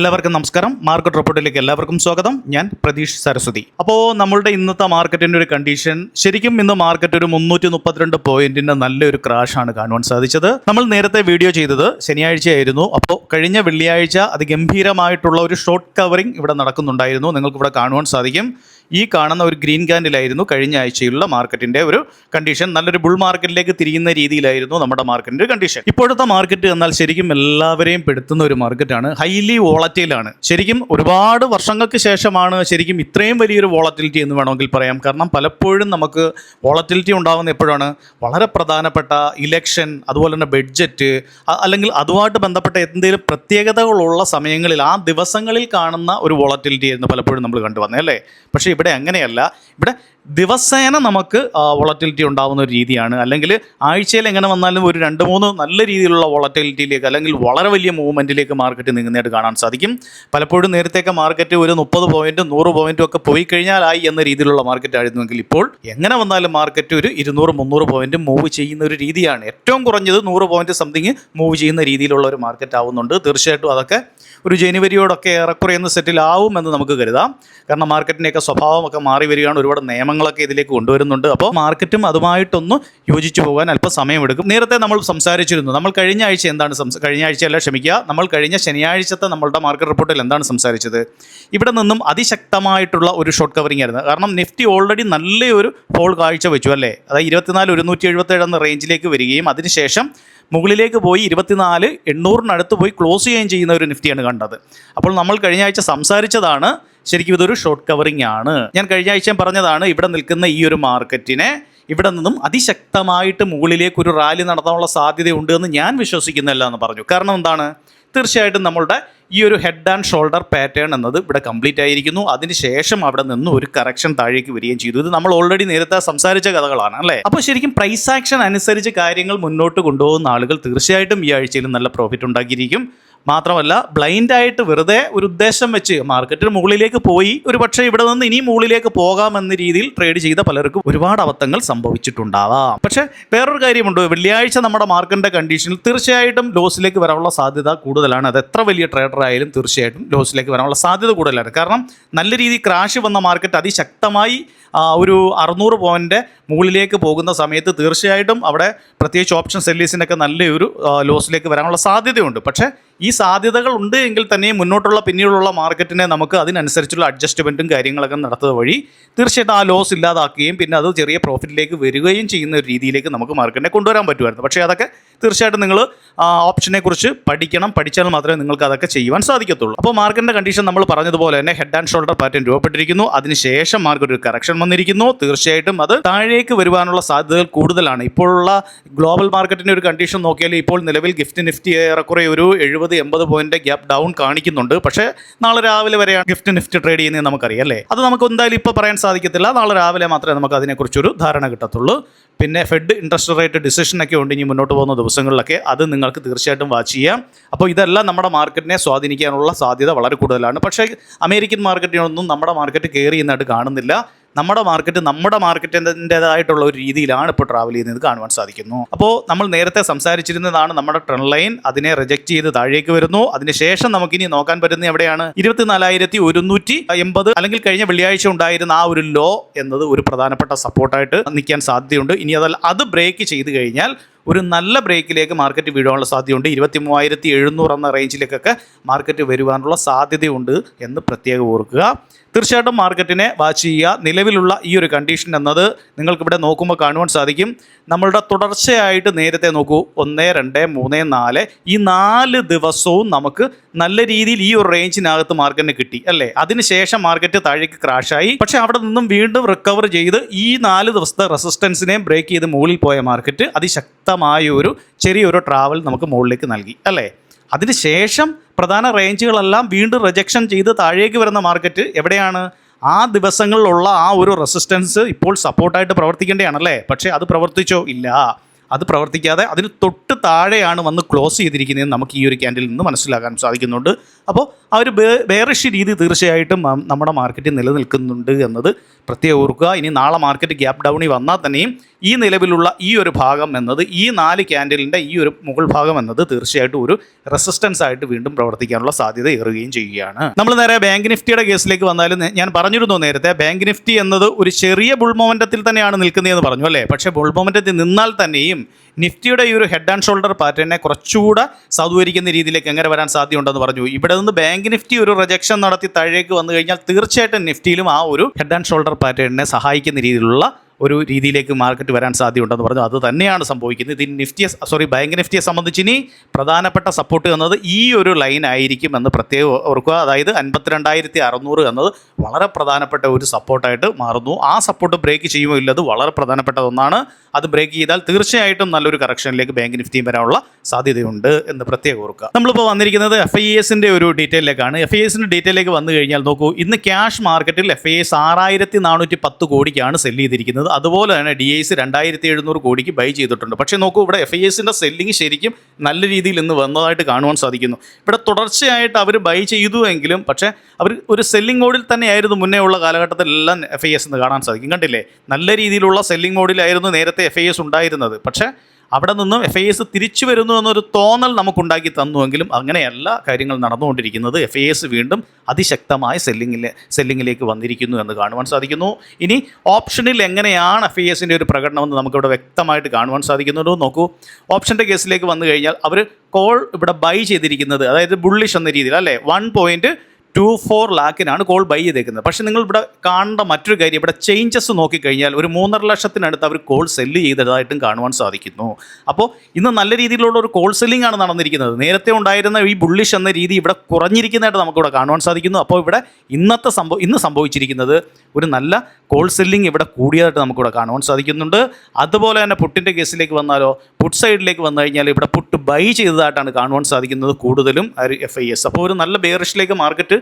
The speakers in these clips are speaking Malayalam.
എല്ലാവർക്കും നമസ്കാരം. മാർക്കറ്റ് റിപ്പോർട്ടിലേക്ക് എല്ലാവർക്കും സ്വാഗതം. ഞാൻ പ്രതീഷ് സരസ്വതി. അപ്പോൾ നമ്മളുടെ ഇന്നത്തെ മാർക്കറ്റിൻ്റെ ഒരു കണ്ടീഷൻ, ശരിക്കും ഇന്ന് മാർക്കറ്റ് ഒരു 332 പോയിന്റിൻ്റെ നല്ലൊരു ക്രാഷാണ് കാണുവാൻ സാധിച്ചത്. നമ്മൾ നേരത്തെ വീഡിയോ ചെയ്തത് ശനിയാഴ്ചയായിരുന്നു. അപ്പോൾ കഴിഞ്ഞ വെള്ളിയാഴ്ച അതിഗംഭീരമായിട്ടുള്ള ഒരു ഷോർട്ട് കവറിംഗ് ഇവിടെ നടക്കുന്നുണ്ടായിരുന്നു. നിങ്ങൾക്ക് ഇവിടെ കാണുവാൻ സാധിക്കും. ഈ കാണുന്ന ഒരു ഗ്രീൻ ക്യാൻഡിലായിരുന്നു കഴിഞ്ഞ ആഴ്ചയുള്ള മാർക്കറ്റിൻ്റെ ഒരു കണ്ടീഷൻ. നല്ലൊരു ബുൾ മാർക്കറ്റിലേക്ക് തിരിയുന്ന രീതിയിലായിരുന്നു നമ്മുടെ മാർക്കറ്റിൻ്റെ കണ്ടീഷൻ. ഇപ്പോഴത്തെ മാർക്കറ്റ് എന്നാൽ ശരിക്കും എല്ലാവരെയും പെടുത്തുന്ന ഒരു മാർക്കറ്റാണ്. ഹൈലി വോളറ്റൈലാണ്. ശരിക്കും ഒരുപാട് വർഷങ്ങൾക്ക് ശേഷമാണ് ശരിക്കും ഇത്രയും വലിയൊരു വോളറ്റിലിറ്റി എന്ന് വേണമെങ്കിൽ പറയാം. കാരണം പലപ്പോഴും നമുക്ക് വോളറ്റിലിറ്റി ഉണ്ടാകുന്ന എപ്പോഴാണ് വളരെ പ്രധാനപ്പെട്ട ഇലക്ഷൻ, അതുപോലെ തന്നെ ബഡ്ജറ്റ്, അല്ലെങ്കിൽ അതുമായിട്ട് ബന്ധപ്പെട്ട എന്തെങ്കിലും പ്രത്യേകതകളുള്ള സമയങ്ങളിൽ ആ ദിവസങ്ങളിൽ കാണുന്ന ഒരു വോളറ്റിലിറ്റി ആയിരുന്നു പലപ്പോഴും നമ്മൾ കണ്ടുവന്നത് അല്ലേ. പക്ഷേ ഇവിടെ അങ്ങനെയല്ല. ഇവിടെ ദിവസേന നമുക്ക് വോളറ്റിലിറ്റി ഉണ്ടാകുന്ന ഒരു രീതിയാണ്. അല്ലെങ്കിൽ ആഴ്ചയിൽ എങ്ങനെ വന്നാലും ഒരു 2-3 നല്ല രീതിയിലുള്ള വോളറ്റിലിറ്റിയിലേക്ക് അല്ലെങ്കിൽ വളരെ വലിയ മൂവ്മെൻറ്റിലേക്ക് മാർക്കറ്റ് നീങ്ങുന്നതായിട്ട് കാണാൻ സാധിക്കും. പലപ്പോഴും നേരത്തെയൊക്കെ മാർക്കറ്റ് ഒരു 30 പോയിൻറ്റും 100 പോയിൻറ്റും ഒക്കെ പോയി കഴിഞ്ഞാലായി എന്ന രീതിയിലുള്ള മാർക്കറ്റ് ആയിരുന്നുവെങ്കിൽ ഇപ്പോൾ എങ്ങനെ വന്നാലും മാർക്കറ്റ് ഒരു 200-300 പോയിൻറ്റ് മൂവ് ചെയ്യുന്ന ഒരു രീതിയാണ്. ഏറ്റവും കുറഞ്ഞത് 100 പോയിൻറ്റ് സംതിങ് മൂവ് ചെയ്യുന്ന രീതിയിലുള്ള ഒരു മാർക്കറ്റ് ആവുന്നുണ്ട്. തീർച്ചയായിട്ടും അതൊക്കെ ഒരു ജനുവരിയോടൊക്കെ ഏറെക്കുറെ എന്ന് സെറ്റിലാവും എന്ന് നമുക്ക് കരുതാം. കാരണം മാർക്കറ്റിൻ്റെയൊക്കെ സ്വഭാവമൊക്കെ മാറി വരികയാണ്. ഒരുപാട് നിയമങ്ങളൊക്കെ ഇതിലേക്ക് കൊണ്ടുവരുന്നുണ്ട്. അപ്പോൾ മാർക്കറ്റും അതുമായിട്ടൊന്ന് യോജിച്ചു പോകാൻ അല്പം സമയമെടുക്കും. നേരത്തെ നമ്മൾ സംസാരിച്ചിരുന്നു. നമ്മൾ കഴിഞ്ഞ ആഴ്ച എന്താണ് നമ്മൾ കഴിഞ്ഞ ശനിയാഴ്ചത്തെ നമ്മളുടെ മാർക്കറ്റ് റിപ്പോർട്ടിൽ എന്താണ് സംസാരിച്ചത്? ഇവിടെ നിന്നും അതിശക്തമായിട്ടുള്ള ഒരു ഷോർട്ട് കവറിംഗ് ആയിരുന്നു. കാരണം നിഫ്റ്റി ഓൾറെഡി നല്ലൊരു ഫോൾ കാഴ്ച വെച്ചു അല്ലേ. അതായത് 24,177 എന്ന റേഞ്ചിലേക്ക് വരികയും അതിനുശേഷം മുകളിലേക്ക് പോയി 24,800 പോയി ക്ലോസ് ചെയ്യുകയും ചെയ്യുന്ന ഒരു നിഫ്റ്റിയാണ് കണ്ടത്. അപ്പോൾ നമ്മൾ കഴിഞ്ഞ ആഴ്ച സംസാരിച്ചതാണ് ശരിക്കും ഇതൊരു ഷോർട്ട് കവറിംഗ് ആണ്. ഞാൻ കഴിഞ്ഞ ആഴ്ച പറഞ്ഞതാണ് ഇവിടെ നിൽക്കുന്ന ഈ ഒരു മാർക്കറ്റിനെ ഇവിടെ നിന്നും അതിശക്തമായിട്ട് മുകളിലേക്ക് ഒരു റാലി നടത്താനുള്ള സാധ്യതയുണ്ട് എന്ന് ഞാൻ വിശ്വസിക്കുന്നില്ല എന്ന് പറഞ്ഞു. കാരണം എന്താണ്? തീർച്ചയായിട്ടും നമ്മളുടെ ഈ ഒരു ഹെഡ് ആൻഡ് ഷോൾഡർ പാറ്റേൺ എന്നത് ഇവിടെ കംപ്ലീറ്റ് ആയിരിക്കുന്നു. അതിനുശേഷം അവിടെ നിന്ന് ഒരു കറക്ഷൻ താഴേക്ക് വരികയും ചെയ്തു. ഇത് നമ്മൾ ഓൾറെഡി നേരത്തെ സംസാരിച്ച കഥകളാണ് അല്ലേ. അപ്പോൾ ശരിക്കും പ്രൈസ് ആക്ഷൻ അനുസരിച്ച് കാര്യങ്ങൾ മുന്നോട്ട് കൊണ്ടുപോകുന്ന ആളുകൾ തീർച്ചയായിട്ടും ഈ ആഴ്ചയിൽ നല്ല പ്രോഫിറ്റ് ഉണ്ടാക്കിയിരിക്കും. മാത്രമല്ല ബ്ലൈൻഡായിട്ട് വെറുതെ ഒരു ഉദ്ദേശം വെച്ച് മാർക്കറ്റിന് മുകളിലേക്ക് പോയി ഒരു പക്ഷേ ഇവിടെ നിന്ന് ഇനി മുകളിലേക്ക് പോകാമെന്ന രീതിയിൽ ട്രേഡ് ചെയ്ത പലർക്കും ഒരുപാട് അബദ്ധങ്ങൾ സംഭവിച്ചിട്ടുണ്ടാവാം. പക്ഷേ വേറൊരു കാര്യമുണ്ട്. വെള്ളിയാഴ്ച നമ്മുടെ മാർക്കറ്റിൻ്റെ കണ്ടീഷനിൽ തീർച്ചയായിട്ടും ലോസിലേക്ക് വരാനുള്ള സാധ്യത കൂടുതലാണ്. അത് എത്ര വലിയ ട്രേഡർ ആയാലും തീർച്ചയായിട്ടും ലോസിലേക്ക് വരാനുള്ള സാധ്യത കൂടുതലാണ്. കാരണം നല്ല രീതിയിൽ ക്രാഷ് വന്ന മാർക്കറ്റ് അതിശക്തമായി ഒരു 600 പോയിൻ്റ് മുകളിലേക്ക് പോകുന്ന സമയത്ത് തീർച്ചയായിട്ടും അവിടെ പ്രത്യേകിച്ച് ഓപ്ഷൻ സെല്ലേഴ്സിനൊക്കെ നല്ലൊരു ലോസിലേക്ക് വരാനുള്ള സാധ്യതയുണ്ട്. പക്ഷേ ഈ സാധ്യതകൾ ഉണ്ട് എങ്കിൽ തന്നെ മുന്നോട്ടുള്ള പിന്നീടുള്ള മാർക്കറ്റിനെ നമുക്ക് അതിനനുസരിച്ചുള്ള അഡ്ജസ്റ്റ്മെൻറ്റും കാര്യങ്ങളൊക്കെ നടത്തുക വഴി തീർച്ചയായിട്ടും ആ ലോസ് ഇല്ലാതാക്കുകയും പിന്നെ അത് ചെറിയ പ്രോഫിറ്റിലേക്ക് വരികയും ചെയ്യുന്ന ഒരു രീതിയിലേക്ക് നമുക്ക് മാർക്കറ്റിനെ കൊണ്ടുവരാൻ പറ്റുമായിരുന്നു. പക്ഷേ അതൊക്കെ തീർച്ചയായിട്ടും നിങ്ങൾ ഓപ്ഷനെക്കുറിച്ച് പഠിച്ചാൽ മാത്രമേ നിങ്ങൾക്ക് അതൊക്കെ ചെയ്യുവാൻ സാധിക്കത്തുള്ളൂ. അപ്പോൾ മാർക്കറ്റിൻ്റെ കണ്ടീഷൻ നമ്മൾ പറഞ്ഞതുപോലെ തന്നെ ഹെഡ് ആൻഡ് ഷോൾഡർ പാറ്റേൺ രൂപപ്പെട്ടിരിക്കുന്നു. അതിനുശേഷം മാർക്കറ്റ് ഒരു കറക്ഷൻ വന്നിരിക്കുന്നു. തീർച്ചയായിട്ടും അത് താഴേക്ക് വരുവാനുള്ള സാധ്യതകൾ കൂടുതലാണ്. ഇപ്പോഴുള്ള ഗ്ലോബൽ മാർക്കറ്റിൻ്റെ ഒരു കണ്ടീഷൻ നോക്കിയാൽ ഇപ്പോൾ നിലവിൽ നിഫ്റ്റി ഏറെക്കുറെ ഒരു 70-80 പോയിന്റ് ഗ്യാപ്പ് ഡൗൺ കാണിക്കുന്നുണ്ട്. പക്ഷേ നാളെ രാവിലെ വരെയാണ് നിഫ്റ്റി ട്രേഡ് ചെയ്യുന്നത് നമുക്കറിയാം അല്ലേ. അത് നമുക്ക് എന്തായാലും ഇപ്പോൾ പറയാൻ സാധിക്കത്തില്ല. നാളെ രാവിലെ മാത്രമേ നമുക്ക് അതിനെക്കുറിച്ചൊരു ധാരണ കിട്ടത്തുള്ളൂ. പിന്നെ ഫെഡ് ഇൻട്രസ്റ്റ് റേറ്റ് ഡിസിഷനൊക്കെ ഉണ്ട് ഇനി മുന്നോട്ട് പോകുന്ന ദിവസങ്ങളിലൊക്കെ. അത് നിങ്ങൾക്ക് തീർച്ചയായിട്ടും വാച്ച് ചെയ്യാം. അപ്പോൾ ഇതെല്ലാം നമ്മുടെ മാർക്കറ്റിനെ സ്വാധീനിക്കാനുള്ള സാധ്യത വളരെ കൂടുതലാണ്. പക്ഷേ അമേരിക്കൻ മാർക്കറ്റിനൊന്നും നമ്മുടെ മാർക്കറ്റ് കയറി എന്നായിട്ട് കാണുന്നില്ല. നമ്മുടെ മാർക്കറ്റിൻ്റെതായിട്ടുള്ള ഒരു രീതിയിലാണ് ഇപ്പോൾ ട്രാവൽ ചെയ്യുന്നത് കാണുവാൻ സാധിക്കുന്നു. അപ്പോൾ നമ്മൾ നേരത്തെ സംസാരിച്ചിരുന്നതാണ് നമ്മുടെ ട്രെൻഡ് ലൈൻ. അതിനെ റിജക്റ്റ് ചെയ്ത് താഴേക്ക് വരുന്നു. അതിനുശേഷം നമുക്കിനി നോക്കാൻ പറ്റുന്നത് എവിടെയാണ്? 24,180 അല്ലെങ്കിൽ കഴിഞ്ഞ വെള്ളിയാഴ്ച ഉണ്ടായിരുന്ന ആ ഒരു ലോ എന്നത് ഒരു പ്രധാനപ്പെട്ട സപ്പോർട്ടായിട്ട് നിൽക്കാൻ സാധ്യതയുണ്ട്. ഇനി അത് ബ്രേക്ക് ചെയ്ത് കഴിഞ്ഞാൽ ഒരു നല്ല ബ്രേക്കിലേക്ക് മാർക്കറ്റ് വീഴാനുള്ള സാധ്യതയുണ്ട്. 23,700 എന്ന റേഞ്ചിലേക്കൊക്കെ മാർക്കറ്റ് വരുവാനുള്ള സാധ്യതയുണ്ട് എന്ന് പ്രത്യേകം ഓർക്കുക. തീർച്ചയായിട്ടും മാർക്കറ്റിനെ വാച്ച് ചെയ്യുക. നിലവിലുള്ള ഈ ഒരു കണ്ടീഷൻ എന്നത് നിങ്ങൾക്കിവിടെ നോക്കുമ്പോൾ കാണുവാൻ സാധിക്കും. നമ്മളുടെ തുടർച്ചയായിട്ട് നേരത്തെ നോക്കൂ, 1, 2, 3, 4 ഈ 4 ദിവസവും നമുക്ക് നല്ല രീതിയിൽ ഈ ഒരു റേഞ്ചിനകത്ത് മാർക്കറ്റിന് കിട്ടി അല്ലേ. അതിനുശേഷം മാർക്കറ്റ് താഴേക്ക് ക്രാഷായി. പക്ഷേ അവിടെ നിന്നും വീണ്ടും റിക്കവർ ചെയ്ത് ഈ 4 ദിവസത്തെ റെസിസ്റ്റൻസിനെ ബ്രേക്ക് ചെയ്ത് മുകളിൽ പോയ മാർക്കറ്റ് അതിശക്തമായ ഒരു ചെറിയൊരു ട്രാവൽ നമുക്ക് മുകളിലേക്ക് നൽകി അല്ലേ. അതിനുശേഷം പ്രധാന റേഞ്ചുകളെല്ലാം വീണ്ടും റിജക്ഷൻ ചെയ്ത് താഴേക്ക് വരുന്ന മാർക്കറ്റ് എവിടെയാണ്? ആ ദിവസങ്ങളിലുള്ള ആ ഒരു റെസിസ്റ്റൻസ് ഇപ്പോൾ സപ്പോർട്ടായിട്ട് പ്രവർത്തിക്കേണ്ടതാണല്ലേ. പക്ഷേ അത് പ്രവർത്തിച്ചോ? ഇല്ല. അത് പ്രവർത്തിക്കാതെ അതിന് തൊട്ട് താഴെയാണ് വന്ന് ക്ലോസ് ചെയ്തിരിക്കുന്നതെന്ന് നമുക്ക് ഈ ഒരു ക്യാൻഡിൽ നിന്ന് മനസ്സിലാക്കാൻ സാധിക്കുന്നുണ്ട്. അപ്പോൾ ആ ഒരു ബെയറിഷ് രീതി തീർച്ചയായിട്ടും നമ്മുടെ മാർക്കറ്റിൽ നിലനിൽക്കുന്നുണ്ട് എന്നത് പ്രത്യേകം ഓർക്കുക. ഇനി നാളെ മാർക്കറ്റ് ഗ്യാപ്പ് ഡൗണിൽ വന്നാൽ തന്നെയും ഈ നിലവിലുള്ള ഈ ഒരു ഭാഗം എന്നത് ഈ 4 ക്യാൻഡിലിൻ്റെ ഈ ഒരു മുകൾ ഭാഗം എന്നത് തീർച്ചയായിട്ടും ഒരു റെസിസ്റ്റൻസ് ആയിട്ട് വീണ്ടും പ്രവർത്തിക്കാനുള്ള സാധ്യത ഏറുകയും ചെയ്യുകയാണ്. നമ്മൾ നേരെ ബാങ്ക് നിഫ്റ്റിയുടെ കേസിലേക്ക് വന്നാലും ഞാൻ പറഞ്ഞിരുന്നു നേരത്തെ, ബാങ്ക് നിഫ്റ്റി എന്നത് ഒരു ചെറിയ ബുൾ മൊമെന്റത്തിൽ തന്നെയാണ് നിൽക്കുന്നതെന്ന് പറഞ്ഞു അല്ലേ. പക്ഷേ ബുൾ മൊമെന്റത്തിൽ നിന്നാൽ തന്നെയും നിഫ്റ്റിയുടെ ഈ ഒരു ഹെഡ് ആൻഡ് ഷോൾഡർ പാറ്റേണിനെ കുറച്ചുകൂടെ സാധൂകരിക്കുന്ന രീതിയിലേക്ക് എങ്ങനെ വരാൻ സാധ്യതയുണ്ടെന്ന് പറഞ്ഞു. ഇവിടെ നിന്ന് ബാങ്ക് നിഫ്റ്റി ഒരു റിജക്ഷൻ നടത്തി താഴേക്ക് വന്നു കഴിഞ്ഞാൽ തീർച്ചയായിട്ടും നിഫ്റ്റിയിലും ആ ഒരു ഹെഡ് ആൻഡ് ഷോൾഡർ പാറ്റേണിനെ സഹായിക്കുന്ന രീതിയിലുള്ള ഒരു രീതിയിലേക്ക് മാർക്കറ്റ് വരാൻ സാധ്യതയുണ്ടെന്ന് പറഞ്ഞു. അത് തന്നെയാണ് സംഭവിക്കുന്നത്. ഇത് ബാങ്ക് നിഫ്റ്റിയെ സംബന്ധിച്ച് ഇനി പ്രധാനപ്പെട്ട സപ്പോർട്ട് എന്നത് ഈ ഒരു ലൈൻ ആയിരിക്കും എന്ന് പ്രത്യേകം ഓർക്കുക. അതായത് 52,600 എന്നത് വളരെ പ്രധാനപ്പെട്ട ഒരു സപ്പോർട്ടായിട്ട് മാറുന്നു. ആ സപ്പോർട്ട് ബ്രേക്ക് ചെയ്യുമോ ഇല്ലത് വളരെ പ്രധാനപ്പെട്ട ഒന്നാണ്. അത് ബ്രേക്ക് ചെയ്താൽ തീർച്ചയായിട്ടും നല്ലൊരു കറക്ഷനിലേക്ക് ബാങ്ക് നിഫ്റ്റിയും വരാനുള്ള സാധ്യതയുണ്ട് എന്ന് പ്രത്യേകം ഓർക്കുക. നമ്മളിപ്പോൾ വന്നിരിക്കുന്നത് FISന്റെ ഒരു ഡീറ്റെയിലേക്കാണ്. FISന്റെ ഡീറ്റെയിലേക്ക് വന്നു കഴിഞ്ഞാൽ നോക്കൂ, ഇന്ന് ക്യാഷ് മാർക്കറ്റിൽ FIS 6,410 കോടിക്കാണ് സെല്ല് ചെയ്തിരിക്കുന്നത്. അതുപോലെ തന്നെ DIC 2,700 കോടിക്ക് ബൈ ചെയ്തിട്ടുണ്ട്. പക്ഷേ നോക്കൂ, ഇവിടെ FISന്റെ സെല്ലിങ് ശരിക്കും നല്ല രീതിയിൽ ഇന്ന് വന്നതായിട്ട് കാണുവാൻ സാധിക്കുന്നു. ഇവിടെ തുടർച്ചയായിട്ട് അവർ ബൈ ചെയ്തു എങ്കിലും പക്ഷേ അവർ ഒരു സെല്ലിംഗ് മോഡിൽ തന്നെയായിരുന്നു മുന്നേ ഉള്ള കാലഘട്ടത്തിലെല്ലാം FIS എന്ന് കാണാൻ സാധിക്കും. കണ്ടില്ലേ, നല്ല രീതിയിലുള്ള സെല്ലിംഗ് മോഡിലായിരുന്നു നേരത്തെ FIS ഉണ്ടായിരുന്നത്. പക്ഷേ അവിടെ നിന്നും FIS തിരിച്ചു വരുന്നു എന്നൊരു തോന്നൽ നമുക്കുണ്ടാക്കി തന്നുവെങ്കിലും അങ്ങനെയല്ല കാര്യങ്ങൾ നടന്നുകൊണ്ടിരിക്കുന്നത്. FIS വീണ്ടും അതിശക്തമായ സെല്ലിങ്ങിലേക്ക് വന്നിരിക്കുന്നു എന്ന് കാണുവാൻ സാധിക്കുന്നു. ഇനി ഓപ്ഷനിൽ എങ്ങനെയാണ് FISന്റെ ഒരു പ്രകടനമെന്ന് നമുക്കിവിടെ വ്യക്തമായിട്ട് കാണുവാൻ സാധിക്കുന്നുണ്ട്. നോക്കൂ, ഓപ്ഷൻ്റെ കേസിലേക്ക് വന്നു കഴിഞ്ഞാൽ അവർ കോൾ ഇവിടെ ബൈ ചെയ്തിരിക്കുന്നത്, അതായത് ബുള്ളിഷ് എന്ന രീതിയിൽ അല്ലേ, 1.24 ലാഖിനാണ് കോൾ ബൈ ചെയ്തേക്കുന്നത്. പക്ഷേ നിങ്ങൾ ഇവിടെ കാണേണ്ട മറ്റൊരു കാര്യം, ഇവിടെ ചേഞ്ചസ് നോക്കിക്കഴിഞ്ഞാൽ ഒരു 3.5 ലക്ഷത്തിനടുത്ത് അവർ കോൾ സെല്ല് ചെയ്തതായിട്ടും കാണുവാൻ സാധിക്കുന്നു. അപ്പോൾ ഇന്ന് നല്ല രീതിയിലുള്ള ഒരു കോൾ സെല്ലിംഗ് ആണ് നടന്നിരിക്കുന്നത്. നേരത്തെ ഉണ്ടായിരുന്ന ഈ ബുള്ളിഷ് എന്ന രീതി ഇവിടെ കുറഞ്ഞിരിക്കുന്നതായിട്ട് നമുക്കിവിടെ കാണുവാൻ സാധിക്കുന്നു. അപ്പോൾ ഇവിടെ ഇന്ന് സംഭവിച്ചിരിക്കുന്നത് ഒരു നല്ല കോൾ സെല്ലിംഗ് ഇവിടെ കൂടിയതായിട്ട് നമുക്കിവിടെ കാണുവാൻ സാധിക്കുന്നുണ്ട്. അതുപോലെ തന്നെ പുട്ടിൻ്റെ കേസിലേക്ക് വന്നാലോ, പുട്ട് സൈഡിലേക്ക് വന്നു കഴിഞ്ഞാൽ ഇവിടെ പുട്ട് ബൈ ചെയ്തതായിട്ടാണ് കാണുവാൻ സാധിക്കുന്നത് കൂടുതലും FIS. അപ്പോൾ ഒരു നല്ല ബെയറിഷിലേക്ക് മാർക്കറ്റ്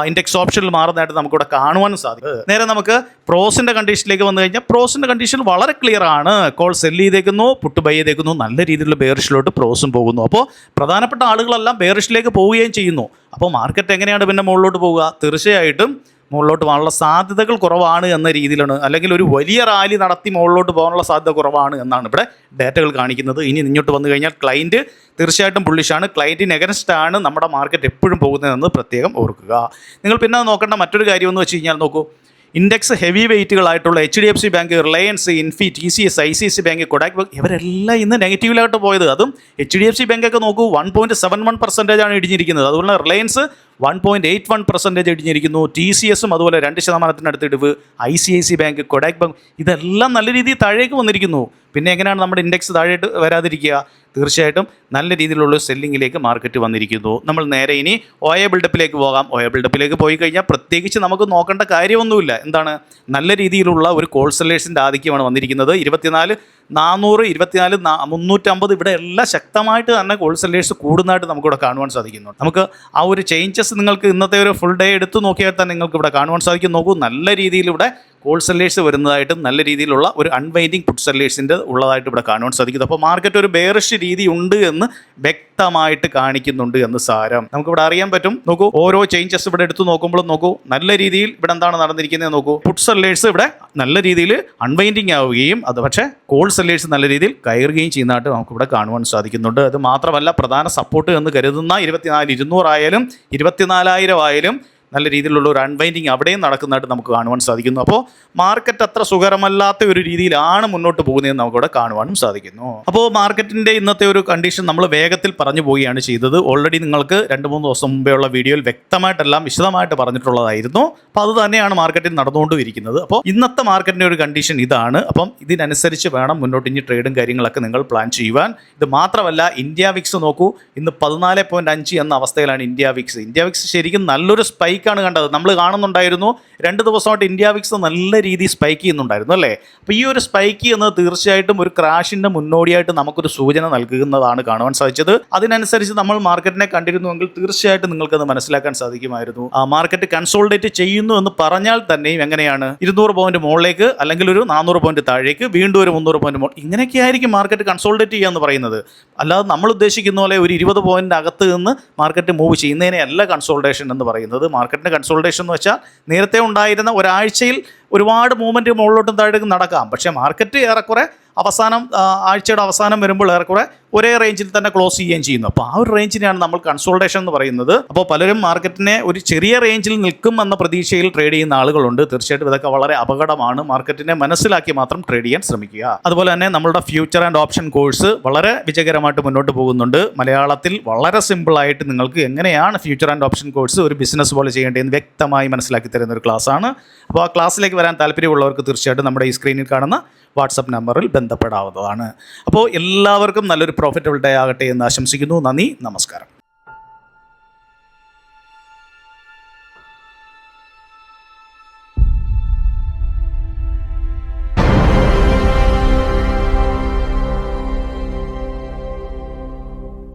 ഇൻഡെക്സ് ഓപ്ഷനിൽ മാറുന്നതായിട്ട് നമുക്കിവിടെ കാണുവാനും സാധിക്കും. നേരെ നമുക്ക് പ്രോസിൻ്റെ കണ്ടീഷനിലേക്ക് വന്നു കഴിഞ്ഞാൽ പ്രോസിൻ്റെ കണ്ടീഷൻ വളരെ ക്ലിയർ ആണ്. കോൾ സെല്ല് ചെയ്തേക്കുന്നു, പുട്ട് ബൈ ചെയ്തേക്കുന്നു, നല്ല രീതിയിലുള്ള ബെയറിഷിലോട്ട് പ്രോസും പോകുന്നു. അപ്പോൾ പ്രധാനപ്പെട്ട ആളുകളെല്ലാം ബെയറിഷിലേക്ക് പോവുകയും ചെയ്യുന്നു. അപ്പോൾ മാർക്കറ്റ് എങ്ങനെയാണ് പിന്നെ മുകളിലോട്ട് പോവുക? തീർച്ചയായിട്ടും മുകളിലോട്ട് പോകാനുള്ള സാധ്യതകൾ കുറവാണ് എന്ന രീതിയിലാണ്, അല്ലെങ്കിൽ ഒരു വലിയ റാലി നടത്തി മുകളിലോട്ട് പോകാനുള്ള സാധ്യത കുറവാണ് എന്നാണ് ഇവിടെ ഡാറ്റകൾ കാണിക്കുന്നത്. ഇനി ഇങ്ങോട്ട് വന്നു കഴിഞ്ഞാൽ ക്ലയൻറ്റ് തീർച്ചയായിട്ടും ബുള്ളിഷാണ്, ക്ലയൻറ്റിന് എഗൻസ്റ്റാണ് നമ്മുടെ മാർക്കറ്റ് എപ്പോഴും പോകുന്നതെന്ന് പ്രത്യേകം ഓർക്കുക. നിങ്ങൾ പിന്നെ നോക്കേണ്ട മറ്റൊരു കാര്യമെന്ന് വെച്ച് കഴിഞ്ഞാൽ നോക്കൂ, ഇൻഡെക്സ് ഹെവി വെയിറ്റുകളായിട്ടുള്ള HDFC bank, Reliance, Infy, TCS, ICICI bank, Kotak bank ഇവരെല്ലാം ഇന്ന് നെഗറ്റീവിലായിട്ട് പോയത്. അതും HDFC ബാങ്കൊക്കെ നോക്കൂ 1.71% ആണ് ഇടിഞ്ഞിരിക്കുന്നത്. അതുപോലെ റിലയൻസ് 1.81% ഇടിഞ്ഞിരിക്കുന്നു. TCSും അതുപോലെ 2% ഇടിവ്. ICICI ബാങ്ക്, കൊടാക് ബാങ്ക് ഇതെല്ലാം നല്ല രീതിയിൽ താഴേക്ക് വന്നിരിക്കുന്നു. പിന്നെ എങ്ങനെയാണ് നമ്മുടെ ഇൻഡെക്സ് താഴേട്ട് വരാതിരിക്കുക? തീർച്ചയായിട്ടും നല്ല രീതിയിലുള്ള സെല്ലിങ്ങിലേക്ക് മാർക്കറ്റ് വന്നിരിക്കുന്നു. നമ്മൾ നേരെ ഇനി OA ബിൽഡപ്പിലേക്ക് പോകാം. OA ബിൽഡപ്പിലേക്ക് പോയി കഴിഞ്ഞാൽ പ്രത്യേകിച്ച് നമുക്ക് നോക്കേണ്ട കാര്യമൊന്നുമില്ല. എന്താണ്, നല്ല രീതിയിലുള്ള ഒരു കോൾ സെല്ലേഴ്സിൻ്റെ ആധിക്യമാണ് വന്നിരിക്കുന്നത്. 24,400, 24,350 ഇവിടെ എല്ലാം ശക്തമായിട്ട് തന്നെ കോൾ സെല്ലേഴ്സ് കൂടുന്നതായിട്ട് നമുക്കിവിടെ കാണുവാൻ സാധിക്കുന്നു. നമുക്ക് ആ ഒരു ചേഞ്ചസ് നിങ്ങൾക്ക് ഇന്നത്തെ ഒരു ഫുൾ ഡേ എടുത്ത് നോക്കിയാൽ തന്നെ നിങ്ങൾക്ക് ഇവിടെ കാണുവാൻ സാധിക്കും. നോക്കൂ, നല്ല രീതിയിൽ ഇവിടെ കോൾ സെല്ലേഴ്സ് വരുന്നതായിട്ടും നല്ല രീതിയിലുള്ള ഒരു അൺവൈൻഡിങ് പുട്ട് സെല്ലേഴ്സിൻ്റെ ഉള്ളതായിട്ട് ഇവിടെ കാണുവാൻ സാധിക്കുന്നത്. അപ്പോൾ മാർക്കറ്റ് ഒരു ബെയറിഷ് രീതി ഉണ്ട് എന്ന് വ്യക്തമായിട്ട് കാണിക്കുന്നുണ്ട് എന്ന് സാരം നമുക്കിവിടെ അറിയാൻ പറ്റും. നോക്കൂ, ഓരോ ചേഞ്ചസ് ഇവിടെ എടുത്ത് നോക്കുമ്പോഴും നോക്കൂ, നല്ല രീതിയിൽ ഇവിടെ എന്താണ് നടന്നിരിക്കുന്നത് നോക്കൂ. പുട്ട് സെല്ലേഴ്സ് ഇവിടെ നല്ല രീതിയിൽ അൺവൈൻഡിങ് ആവുകയും അത് പക്ഷേ കോൾ സെല്ലേഴ്സ് നല്ല രീതിയിൽ കയറുകയും ചെയ്യുന്നതായിട്ട് നമുക്കിവിടെ കാണുവാൻ സാധിക്കുന്നുണ്ട്. അത് മാത്രമല്ല, പ്രധാന സപ്പോർട്ട് എന്ന് കരുതുന്ന 24,200 ആയാലും 24,000 ആയാലും നല്ല രീതിയിലുള്ള ഒരു അൺവൈൻഡിങ് അവിടെയും നടക്കുന്നതായിട്ട് നമുക്ക് കാണുവാൻ സാധിക്കുന്നു. അപ്പോൾ മാർക്കറ്റ് അത്ര സുഖകരമല്ലാത്ത ഒരു രീതിയിലാണ് മുന്നോട്ട് പോകുന്നതെന്ന് നമുക്കിവിടെ കാണുവാനും സാധിക്കുന്നു. അപ്പോൾ മാർക്കറ്റിൻ്റെ ഇന്നത്തെ ഒരു കണ്ടീഷൻ നമ്മൾ വേഗത്തിൽ പറഞ്ഞു പോവുകയാണ് ചെയ്തത്. ഓൾറെഡി നിങ്ങൾക്ക് 2-3 ദിവസം മുമ്പേ ഉള്ള വീഡിയോയിൽ വ്യക്തമായിട്ടെല്ലാം വിശദമായിട്ട് പറഞ്ഞിട്ടുള്ളതായിരുന്നു. അപ്പോൾ അത് തന്നെയാണ് മാർക്കറ്റിൽ നടന്നുകൊണ്ടിരിക്കുന്നത്. അപ്പോൾ ഇന്നത്തെ മാർക്കറ്റിൻ്റെ ഒരു കണ്ടീഷൻ ഇതാണ്. അപ്പം ഇതിനനുസരിച്ച് വേണം മുന്നോട്ട് ഇനി ട്രേഡും കാര്യങ്ങളൊക്കെ നിങ്ങൾ പ്ലാൻ ചെയ്യുവാൻ. ഇത് മാത്രമല്ല, ഇന്ത്യ വിക്സ് നോക്കൂ, ഇന്ന് 14.5 എന്ന അവസ്ഥയിലാണ് ഇന്ത്യ വിക്സ്. ഇന്ത്യ വിക്സ് ശരിക്കും നല്ലൊരു സ്പൈക്കാണ് കണ്ടത്. നമ്മൾ കാണുന്നുണ്ടായിരുന്നു 2 ദിവസമായിട്ട് ഇന്ത്യ വിക്സ് നല്ല രീതിയിൽ സ്പൈക്ക് ചെയ്യുന്നുണ്ടായിരുന്നു അല്ലേ. അപ്പോൾ ഈ ഒരു സ്പൈക്ക് എന്നത് തീർച്ചയായിട്ടും ഒരു ക്രാഷിൻ്റെ മുന്നോടിയായിട്ട് നമുക്കൊരു സൂചന നൽകുന്നതാണ് കാണുവാൻ സാധിച്ചത്. അതിനനുസരിച്ച് നമ്മൾ മാർക്കറ്റിനെ കണ്ടിരുന്നുവെങ്കിൽ തീർച്ചയായിട്ടും നിങ്ങൾക്കത് മനസ്സിലാക്കാൻ സാധിക്കുമായിരുന്നു. ആ മാർക്കറ്റ് കൺസോൾഡേറ്റ് ചെയ്യുന്നു എന്ന് പറഞ്ഞാൽ തന്നെയും എങ്ങനെയാണ് 200 പോയിന്റ് മുകളിലേക്ക് അല്ലെങ്കിൽ ഒരു 400 പോയിന്റ് താഴേക്ക് വീണ്ടും ഒരു 300 പോയിന്റ് മുകളിൽ ഇങ്ങനെയൊക്കെ ആയിരിക്കും മാർക്കറ്റ് കൺസോൾഡേറ്റ് ചെയ്യുക എന്ന് പറയുന്നത്. അല്ലാതെ നമ്മൾ ഉദ്ദേശിക്കുന്ന പോലെ ഒരു 20 പോയിന്റ് അകത്ത് നിന്ന് മാർക്കറ്റ് മൂവ് ചെയ്യുന്നതിനെയല്ല കൺസോൾഡേഷൻ എന്ന് പറയുന്നത്. മാർക്കറ്റിൻ്റെ കൺസോൾട്ടേഷൻ എന്ന് വെച്ചാൽ നേരത്തെ ഉണ്ടായിരുന്ന ഒരാഴ്ചയിൽ ഒരുപാട് മൂവ്മെൻറ്റ് മുകളിലോട്ടും താഴേക്കും നടക്കാം. പക്ഷേ മാർക്കറ്റ് ഏറെക്കുറെ ആഴ്ചയുടെ അവസാനം വരുമ്പോൾ ഏറെക്കുറെ ഒരേ റേഞ്ചിൽ തന്നെ ക്ലോസ് ചെയ്യുകയും ചെയ്യുന്നു. അപ്പോൾ ആ ഒരു റേഞ്ചിനെയാണ് നമ്മൾ കൺസോൾട്ടേഷൻ എന്ന് പറയുന്നത്. അപ്പോൾ പലരും മാർക്കറ്റിനെ ഒരു ചെറിയ റേഞ്ചിൽ നിൽക്കും എന്ന പ്രതീക്ഷയിൽ ട്രേഡ് ചെയ്യുന്ന ആളുകളുണ്ട്. തീർച്ചയായിട്ടും ഇതൊക്കെ വളരെ അപകടമാണ്. മാർക്കറ്റിനെ മനസ്സിലാക്കി മാത്രം ട്രേഡ് ചെയ്യാൻ ശ്രമിക്കുക. അതുപോലെ തന്നെ നമ്മളുടെ ഫ്യൂച്ചർ ആൻഡ് ഓപ്ഷൻ കോഴ്സ് വളരെ വിജയകരമായിട്ട് മുന്നോട്ട് പോകുന്നുണ്ട്. മലയാളത്തിൽ വളരെ സിമ്പിളായിട്ട് നിങ്ങൾക്ക് എങ്ങനെയാണ് ഫ്യൂച്ചർ ആൻഡ് ഓപ്ഷൻ കോഴ്സ് ഒരു ബിസിനസ് പോലെ ചെയ്യേണ്ടതെന്ന് വ്യക്തമായി മനസ്സിലാക്കി തരുന്ന ഒരു ക്ലാസ്സാണ്. അപ്പോൾ ആ ക്ലാസ്സിലേക്ക് വരാൻ താല്പര്യമുള്ളവർക്ക് തീർച്ചയായിട്ടും നമ്മുടെ ഈ സ്ക്രീനിൽ കാണുന്ന വാട്സപ്പ് നമ്പറിൽ ബന്ധപ്പെടാവുന്നതാണ്. അപ്പോൾ എല്ലാവർക്കും നല്ലൊരു പ്രോഫിറ്റബിൾ ഡേ ആകട്ടെ എന്ന് ആശംസിക്കുന്നു. നന്ദി, നമസ്കാരം.